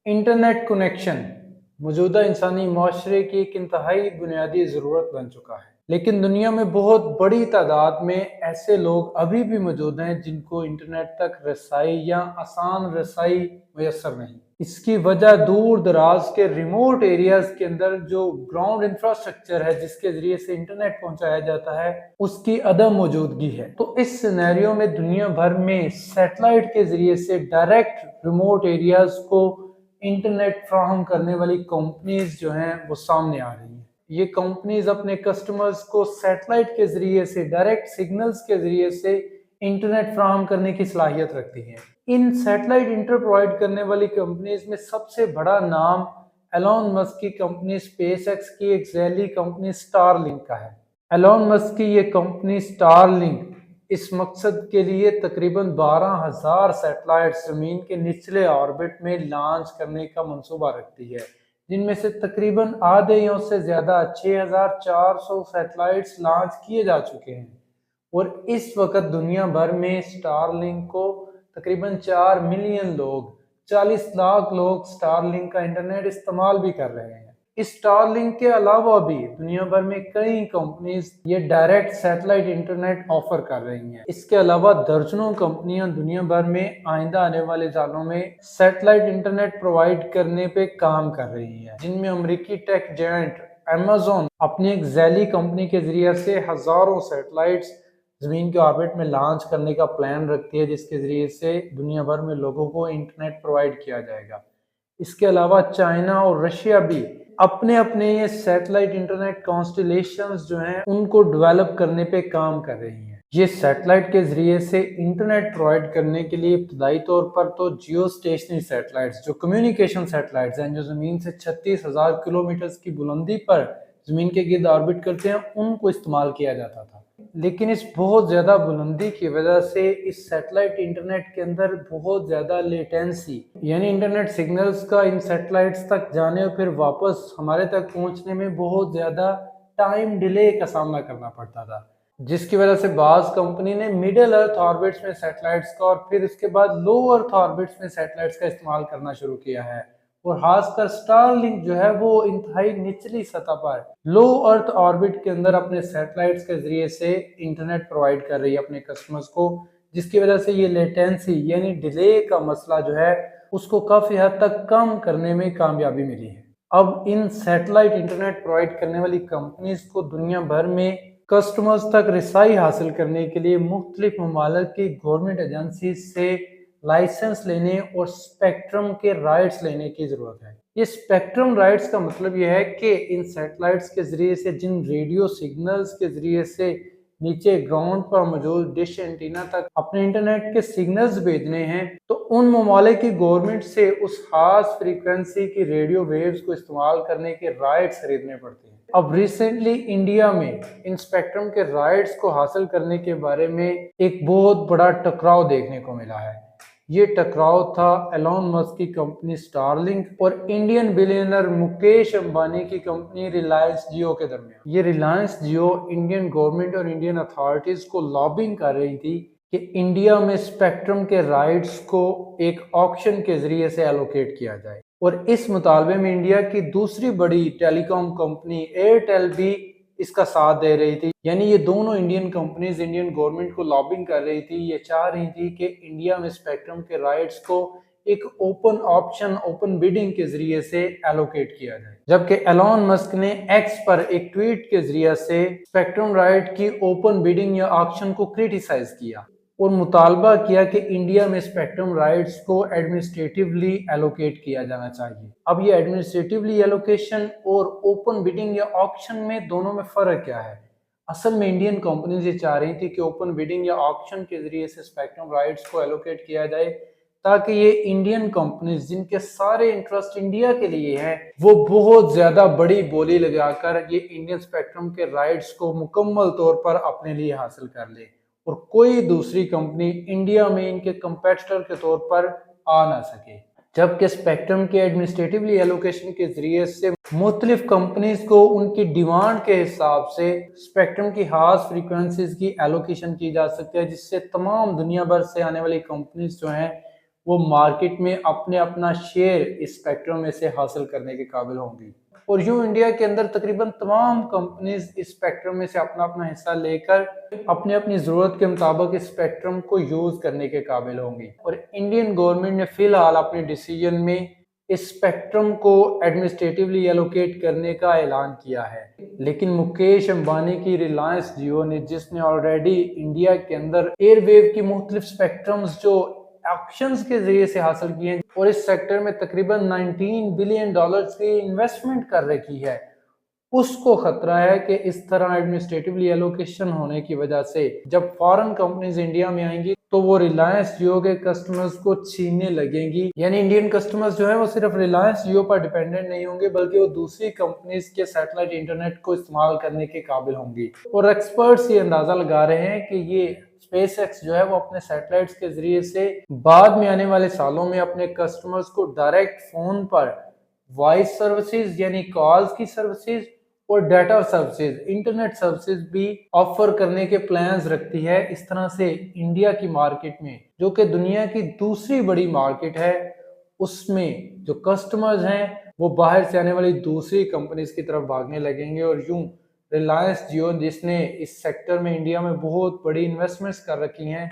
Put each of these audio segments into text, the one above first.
Internet connection मौजूदा इंसानी माशरे की एक इंतहाई बुनियादी ज़रूरत बन चुका है, लेकिन दुनिया में बहुत बड़ी तादाद में ऐसे लोग अभी भी मौजूद हैं जिनको इंटरनेट तक रसाई या आसान रसाई मैसर नहीं। इसकी वजह दूर दराज के रिमोट एरियाज के अंदर जो ग्राउंड इंफ्रास्ट्रक्चर है जिसके जरिए से इंटरनेट पहुंचाया जाता है उसकी अदम मौजूदगी है। तो इस सिनेरियो में दुनिया भर में सैटेलाइट के जरिए से डायरेक्ट रिमोट एरियाज को इंटरनेट फ्राहम करने वाली कंपनीज जो हैं वो सामने आ रही हैं। ये कंपनीज अपने कस्टमर्स को सैटेलाइट के जरिए से डायरेक्ट सिग्नल्स के जरिए से इंटरनेट फ्राहम करने की सलाहियत रखती हैं। इन सैटेलाइट इंटर प्रोवाइड करने वाली कंपनीज में सबसे बड़ा नाम एलॉन मस्क की कंपनी स्पेस एक्स की एक जैली कंपनी स्टारलिंक का है। एलॉन मस्क की ये कंपनी स्टारलिंक इस मकसद के लिए तकरीबन 12,000 सैटेलाइट्स ज़मीन के निचले ऑर्बिट में लॉन्च करने का मंसूबा रखती है, जिनमें से तकरीबन आधे या उससे ज़्यादा 6,400 सैटेलाइट्स लॉन्च किए जा चुके हैं। और इस वक्त दुनिया भर में स्टारलिंक को तकरीबन 4 मिलियन लोग, 40 लाख लोग स्टारलिंक का इंटरनेट इस्तेमाल भी कर रहे हैं। इस स्टारलिंक के अलावा भी दुनिया भर में कई कंपनीज ये डायरेक्ट सैटेलाइट इंटरनेट ऑफर कर रही हैं। इसके अलावा दर्जनों कंपनियां दुनिया भर में आइंदा आने वाले सालों में सैटेलाइट इंटरनेट प्रोवाइड करने पे काम कर रही हैं, जिनमें अमेरिकी टेक जायंट अमेज़न अपनी एक जैली कंपनी के जरिए से हजारों सैटेलाइट्स जमीन के ऑर्बिट में लॉन्च करने का प्लान रखती है, जिसके जरिए से दुनिया भर में लोगों को इंटरनेट प्रोवाइड किया जाएगा। इसके अलावा चाइना और रशिया भी अपने अपने ये सैटेलाइट इंटरनेट कॉन्स्टलेशंस जो हैं उनको डेवलप करने पे काम कर रही हैं। ये सैटेलाइट के जरिए से इंटरनेट प्रोवाइड करने के लिए इब्तदाई तौर पर तो जियो स्टेशनरी सैटेलाइट्स जो कम्युनिकेशन सैटेलाइट्स हैं, जो ज़मीन से 36,000 किलोमीटर की बुलंदी पर ज़मीन के गिर्द ऑर्बिट करते हैं, उनको इस्तेमाल किया जाता था। लेकिन इस बहुत ज़्यादा बुलंदी की वजह से इस सैटेलाइट इंटरनेट के अंदर बहुत ज़्यादा लेटेंसी यानी इंटरनेट सिग्नल्स का इन सैटेलाइट्स तक जाने और फिर वापस हमारे तक पहुंचने में बहुत ज़्यादा टाइम डिले का सामना करना पड़ता था, जिसकी वजह से बाज़ कंपनी ने मिडिल अर्थ ऑर्बिट्स में सैटेलाइट्स का और फिर उसके बाद लो अर्थ ऑर्बिट्स में सैटेलाइट्स का इस्तेमाल करना शुरू किया है। और खासकर स्टारलिंक जो है वो इंतहाई निचली सतह पर लो अर्थ ऑर्बिट के अंदर अपने सैटेलाइट्स के जरिए से इंटरनेट प्रोवाइड कर रही है अपने कस्टमर्स को, जिसकी वजह से ये लेटेंसी यानी डिले का मसला जो है उसको काफी हद तक कम करने में कामयाबी मिली है। अब इन सैटेलाइट इंटरनेट प्रोवाइड करने वाली कंपनीज को दुनिया भर में कस्टमर्स तक रिसाई हासिल करने के लिए मुख्तलिफ ममालिक की गवर्नमेंट एजेंसी से लाइसेंस लेने और स्पेक्ट्रम के राइट्स लेने की जरूरत है। ये स्पेक्ट्रम राइट्स का मतलब यह है कि इन सैटेलाइट्स के जरिए से जिन रेडियो सिग्नल्स के जरिए से नीचे ग्राउंड पर मौजूद डिश एंटीना तक अपने इंटरनेट के सिग्नल्स भेजने हैं, तो उन ममालिक की गवर्नमेंट से उस खास फ्रीक्वेंसी की रेडियो वेव्स को इस्तेमाल करने के राइट्स खरीदने पड़ते हैं। अब रिसेंटली इंडिया में इन स्पेक्ट्रम के राइट्स को हासिल करने के बारे में एक बहुत बड़ा टकराव देखने को मिला है। ये टकराव था एलॉन मस्क की कंपनी स्टारलिंक और इंडियन बिलियनर मुकेश अंबानी की कंपनी रिलायंस जियो के दरमियान। ये रिलायंस जियो इंडियन गवर्नमेंट और इंडियन अथॉरिटीज को लॉबिंग कर रही थी कि इंडिया में स्पेक्ट्रम के राइट्स को एक ऑक्शन के जरिए से एलोकेट किया जाए, और इस मुतालबे में इंडिया की दूसरी बड़ी टेलीकॉम कंपनी एयरटेल भी इसका साथ दे रही थी। यानी ये दोनों इंडियन कंपनीज इंडियन गवर्नमेंट को लॉबिंग कर रही थी, ये चाह रही थी कि इंडिया में स्पेक्ट्रम के राइट्स को एक ओपन ऑप्शन ओपन बिडिंग के जरिए से एलोकेट किया जाए। जबकि एलॉन मस्क ने एक्स पर एक ट्वीट के जरिए से स्पेक्ट्रम राइट की ओपन बिडिंग या ऑप्शन को क्रिटिसाइज किया और मुतालबा किया कि इंडिया में स्पेक्ट्रम राइट्स को एडमिनिस्ट्रेटिवली एलोकेट किया जाना चाहिए। अब ये एडमिनिस्ट्रेटिवली एलोकेशन और ओपन बिडिंग या ऑक्शन में दोनों में फ़र्क क्या है? असल में इंडियन कंपनीज ये चाह रही थी कि ओपन बिडिंग या ऑक्शन के जरिए से स्पेक्ट्रम राइट्स को एलोकेट किया जाए, ताकि ये इंडियन कंपनीज जिनके सारे इंटरेस्ट इंडिया के लिए हैं वो बहुत ज़्यादा बड़ी बोली लगाकर ये इंडियन स्पेक्ट्रम के राइट्स को मुकम्मल तौर पर अपने लिए हासिल कर ले और कोई दूसरी कंपनी इंडिया में इनके कंपेटिटर के तौर पर आ ना सके। जबकि स्पेक्ट्रम के एडमिनिस्ट्रेटिवली एलोकेशन के जरिए से मुख्तलिफ कंपनीज को उनकी डिमांड के हिसाब से स्पेक्ट्रम की खास फ्रीक्वेंसीज की एलोकेशन की जा सकती है, जिससे तमाम दुनिया भर से आने वाली कंपनीज जो हैं وہ مارکیٹ میں اپنے اپنا شیئر اس اسپیکٹرم میں سے حاصل کرنے کے قابل ہوں گی، اور یوں انڈیا کے اندر تقریباً تمام کمپنیز اس اسپیکٹرم میں سے اپنا اپنا حصہ لے کر اپنی اپنی ضرورت کے مطابق اس اسپیکٹرم کو یوز کرنے کے قابل ہوں گی۔ اور انڈین گورنمنٹ نے فی الحال اپنے ڈیسیجن میں اس اسپیکٹرم کو ایڈمنسٹریٹیولی ایلوکیٹ کرنے کا اعلان کیا ہے، لیکن مکیش امبانی کی ریلائنس جیو نے، جس نے آلریڈی انڈیا کے اندر ایئر ویو کی مختلف اسپیکٹرمز جو آکشنز کے ذریعے سے حاصل کیے ہیں اور اس سیکٹر میں تقریباً $19 بلین کی انویسٹمنٹ کر رکھی ہے، اس کو خطرہ ہے کہ اس طرح ایڈمنسٹریٹیولی ایلوکیشن ہونے کی وجہ سے جب فارن کمپنیز انڈیا میں آئیں گی تو وہ ریلائنس جیو کے کسٹمرز کو چھیننے لگیں گی، یعنی انڈین کسٹمرز جو ہیں وہ صرف ریلائنس جیو پر ڈیپینڈنٹ نہیں ہوں گے بلکہ وہ دوسری کمپنیز کے سیٹلائٹ انٹرنیٹ کو استعمال کرنے کے قابل ہوں گی۔ اور ایکسپرٹس یہ اندازہ لگا رہے ہیں کہ یہ اسپیس ایکس جو ہے وہ اپنے سیٹلائٹس کے ذریعے سے بعد میں آنے والے سالوں میں اپنے کسٹمرز کو ڈائریکٹ فون پر وائس سروسز یعنی کالز کی سروسز اور ڈیٹا سروسز، انٹرنیٹ سروسز بھی آفر کرنے کے پلانز رکھتی ہے۔ اس طرح سے انڈیا کی مارکیٹ میں، جو کہ دنیا کی دوسری بڑی مارکیٹ ہے، اس میں جو کسٹمرز ہیں وہ باہر سے آنے والی دوسری کمپنیز کی طرف بھاگنے لگیں گے، اور یوں ریلائنس جیو جس نے اس سیکٹر میں انڈیا میں بہت بڑی انویسٹمنٹس کر رکھی ہیں،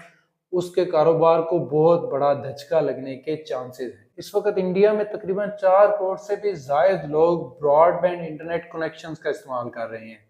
اس کے کاروبار کو بہت بڑا دھچکا لگنے کے چانسز ہیں۔ اس وقت انڈیا میں تقریباً 4 کروڑ سے بھی زائد لوگ براڈ بینڈ انٹرنیٹ کنیکشنز کا استعمال کر رہے ہیں،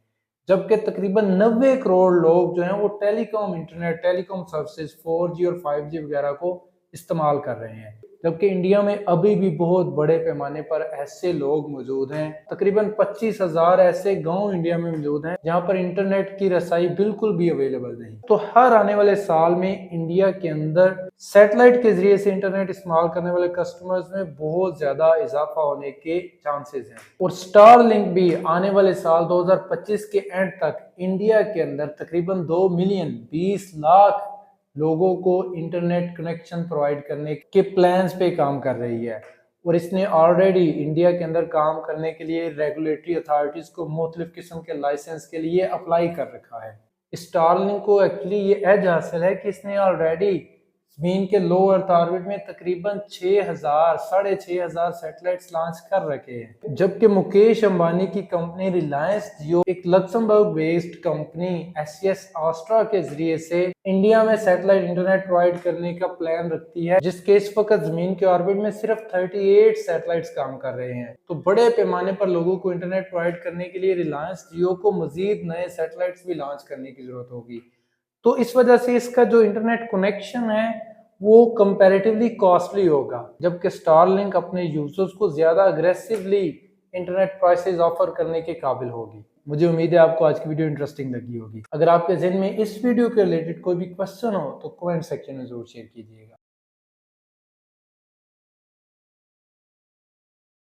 جبکہ تقریباً 90 کروڑ لوگ جو ہیں وہ ٹیلی کام انٹرنیٹ، ٹیلی کام سروسز 4G اور 5G وغیرہ کو استعمال کر رہے ہیں، جبکہ انڈیا میں ابھی بھی بہت بڑے پیمانے پر ایسے لوگ موجود ہیں، تقریباً 25,000 ایسے گاؤں انڈیا میں موجود ہیں جہاں پر انٹرنیٹ کی رسائی بالکل بھی اویلیبل نہیں۔ تو ہر آنے والے سال میں انڈیا کے اندر سیٹلائٹ کے ذریعے سے انٹرنیٹ استعمال کرنے والے کسٹمرز میں بہت زیادہ اضافہ ہونے کے چانسز ہیں، اور سٹار لنک بھی آنے والے سال 2025 کے اینڈ تک انڈیا کے اندر تقریباً 2 ملین 20 لاکھ لوگوں کو انٹرنیٹ کنیکشن پرووائڈ کرنے کے پلانز پہ کام کر رہی ہے، اور اس نے آلریڈی انڈیا کے اندر کام کرنے کے لیے ریگولیٹری اتھارٹیز کو مختلف قسم کے لائسنس کے لیے اپلائی کر رکھا ہے۔ اسٹار لنک کو ایکچولی یہ ایج حاصل ہے کہ اس نے آلریڈی زمین کے لو ارتھ آربٹ میں تقریباً 6,000 سیٹلائٹس لانچ کر رکھے ہیں، جبکہ مکیش امبانی کی کمپنی ریلائنس جیو ایک Luxembourg based company SES Astra کے ذریعے سے انڈیا میں سیٹلائٹ انٹرنیٹ پرووائڈ کرنے کا پلان رکھتی ہے، جس کے اس وقت زمین کے آربٹ میں صرف 38 سیٹلائٹس کام کر رہے ہیں۔ تو بڑے پیمانے پر لوگوں کو انٹرنیٹ پرووائڈ کرنے کے لیے ریلائنس جیو کو مزید نئے سیٹلائٹس بھی لانچ کرنے کی ضرورت ہوگی، تو اس وجہ سے اس کا جو انٹرنیٹ کنیکشن ہے وہ کمپیریٹیولی کاسٹلی ہوگا، جبکہ سٹار لنک اپنے یوزرز کو زیادہ اگریسیولی انٹرنیٹ پرائسز آفر کرنے کے قابل ہوگی۔ مجھے امید ہے آپ کو آج کی ویڈیو انٹرسٹنگ لگی ہوگی۔ اگر آپ کے ذہن میں اس ویڈیو کے ریلیٹڈ کوئی بھی کوسچن ہو تو کمنٹ سیکشن میں ضرور شیئر کیجیے گا۔